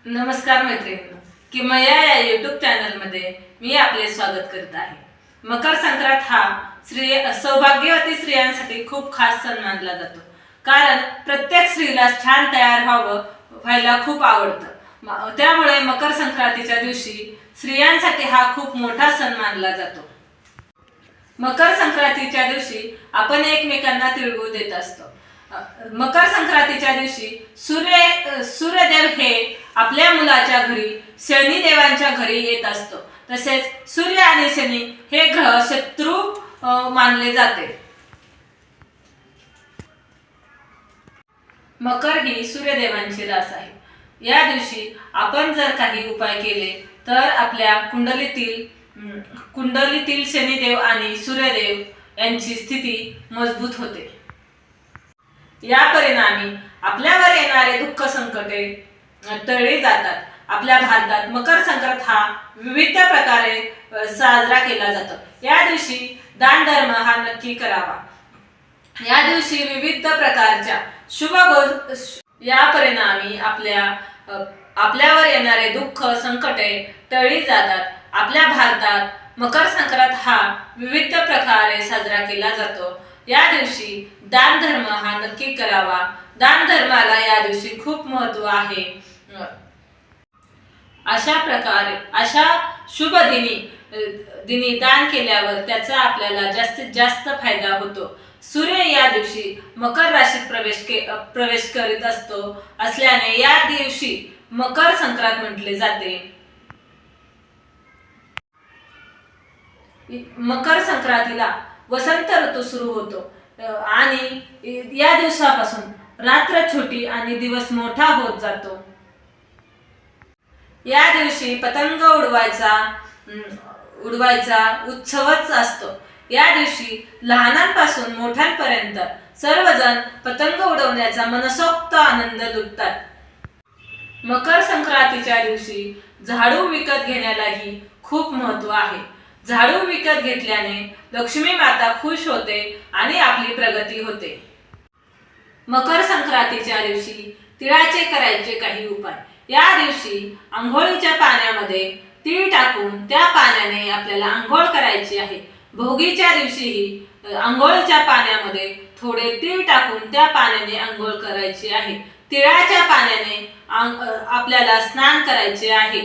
नमस्कार मैत्रिणींनो, किमया या यूट्यूब चॅनलमध्ये मी आपले स्वागत करत आहे। मकर संक्रांत हा सौभाग्यवती स्त्रियांसाठी खूप खास सण मानला जातो, कारण प्रत्येक स्त्रीला छान तयार व्हायला खूप आवडतं। त्यामुळे मकर संक्रांतीच्या दिवशी स्त्रियांसाठी हा खूप मोठा सण मानला जातो। मकर संक्रांतीच्या दिवशी आपण एकमेकांना तिळगुळ देत असतो। मकर संक्रांतीच्या दिवशी सूर्यदेव हे आपल्या मुलाच्या घरी शनी देवांच्या घरी येत असतो। तसेच सूर्य आणि शनी हे ग्रह शत्रू मानले जाते। मकर ही सूर्यदेवांची रास आहे। या दिवशी आपण जर काही उपाय केले तर आपल्या कुंडलीतील शनिदेव आणि सूर्यदेव यांची स्थिती मजबूत होते। या परिणामी आपल्यावर येणारे दुःख संकटे टळली जातात। आपल्या भारतात मकर संक्रांत हा विविध प्रकारे साजरा केला जातो। या दिवशी दान धर्म हा नक्की करावा। या दिवशी विविध प्रकारच्या या परिणामी आपल्यावर येणारे दुःख संकटे टळली जातात। आपल्या भारतात मकर संक्रांत हा विविध प्रकारे साजरा केला जातो। या दिवशी दान धर्म हा नक्की करावा। दान धर्माला या दिवशी खूप महत्त्व आहे। अशा शुभ दिनी दान केल्यावर त्याचा आपल्याला जास्तीत जास्त फायदा होतो। सूर्य या दिवशी मकर राशीत प्रवेश करीत असल्याने या दिवशी मकर संक्रांत म्हटले जाते। मकर संक्रांतीला वसंत ऋतू सुरू होतो आणि या दिवसापासून रात्र छोटी आणि दिवस मोठा होत जातो। या दिवशी पतंग उडवायचा उत्सवच असतो। या दिवशी लहानांपासून मोठ्यांपर्यंत सर्वजण पतंग उडवण्याचा मनसोक्त आनंद लुटतात। मकर संक्रांतीच्या दिवशी झाडू विकत घेण्यालाही खूप महत्त्व आहे। झाडू विकत घेतल्याने लक्ष्मी माता खुश होते आणि आपली प्रगती होते। मकर संक्रांतीच्या दिवशी तिळाचे करायचे काही उपाय। या दिवशी आंघोळीच्या पाण्यामध्ये तीळ टाकून त्या पाण्याने आपल्याला आंघोळ करायची आहे। भोगीच्या दिवशीही आंघोळीच्या पाण्यामध्ये थोडे तीळ टाकून त्या पाण्याने आंघोळ करायची आहे। तिळाच्या पाण्याने आपल्याला स्नान करायचे आहे।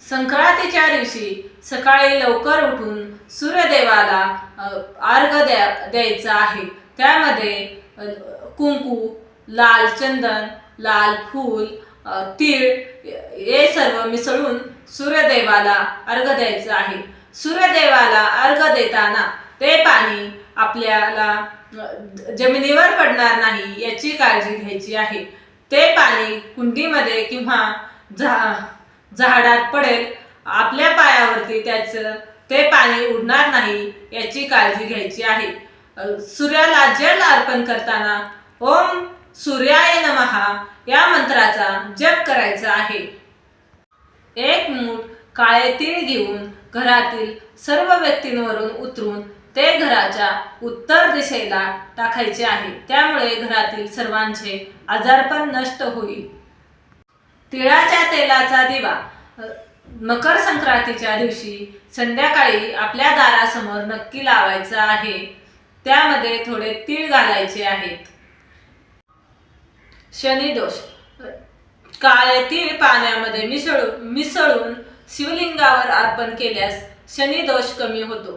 संक्रांतीच्या दिवशी सकाळी लवकर उठून सूर्यदेवाला अर्घ्य द्यायचा आहे। त्यामध्ये कुंकू, लाल चंदन, लाल फूल, तीळ हे सर्व मिसळून सूर्यदेवाला अर्घ्य द्यायचं आहे। सूर्यदेवाला अर्घ्य देताना ते पाणी आपल्याला जमिनीवर पडणार नाही याची काळजी घ्यायची आहे। ते पाणी कुंडीमध्ये किंवा झाडात पडेल, आपल्या पायावरती ते पाणी उडणार नाही याची काळजी घ्यायची आहे। सूर्याला जल अर्पण करताना ओम सूर्याय नमः या मंत्राचा जप करायचा आहे। एक मूठ काळे तीळ घेऊन घरातील सर्व व्यक्तींवरून उतरून ते घराच्या उत्तर दिशेला टाकायचे आहे। त्यामुळे घरातील सर्वांचे आजारपण नष्ट होईल। तिळाच्या तेलाचा दिवा मकर संक्रांतीच्या दिवशी संध्याकाळी आपल्या दारासमोर नक्की लावायचा आहे। त्यामध्ये थोडे तीळ घालायचे आहेत। शनी दोष काळे तीळ पाण्यामध्ये मिसळून शिवलिंगावर अर्पण केल्यास शनी दोष कमी होतो।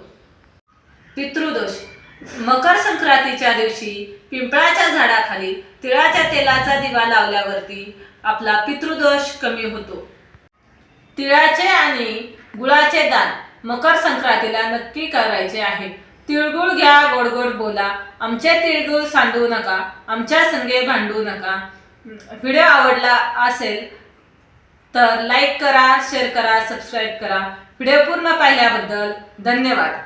पितृदोष मकर संक्रांतीच्या दिवशी पिंपळाच्या झाडाखाली तिळाच्या तेलाचा दिवा लावल्यावरती आपला पितृदोष कमी होतो। तिळाचे आणि गुळाचे दान मकर संक्रांतीला नक्की करायचे आहे। तिळगुळ घ्या गोड गोड बोला, आमचे तिळगुळ सांडू नका, आमच्या संगे भांडू नका। व्हिडिओ आवडला असेल तर लाईक करा, शेअर करा, सबस्क्राईब करा। व्हिडिओ पूर्ण पाहिल्याबद्दल धन्यवाद।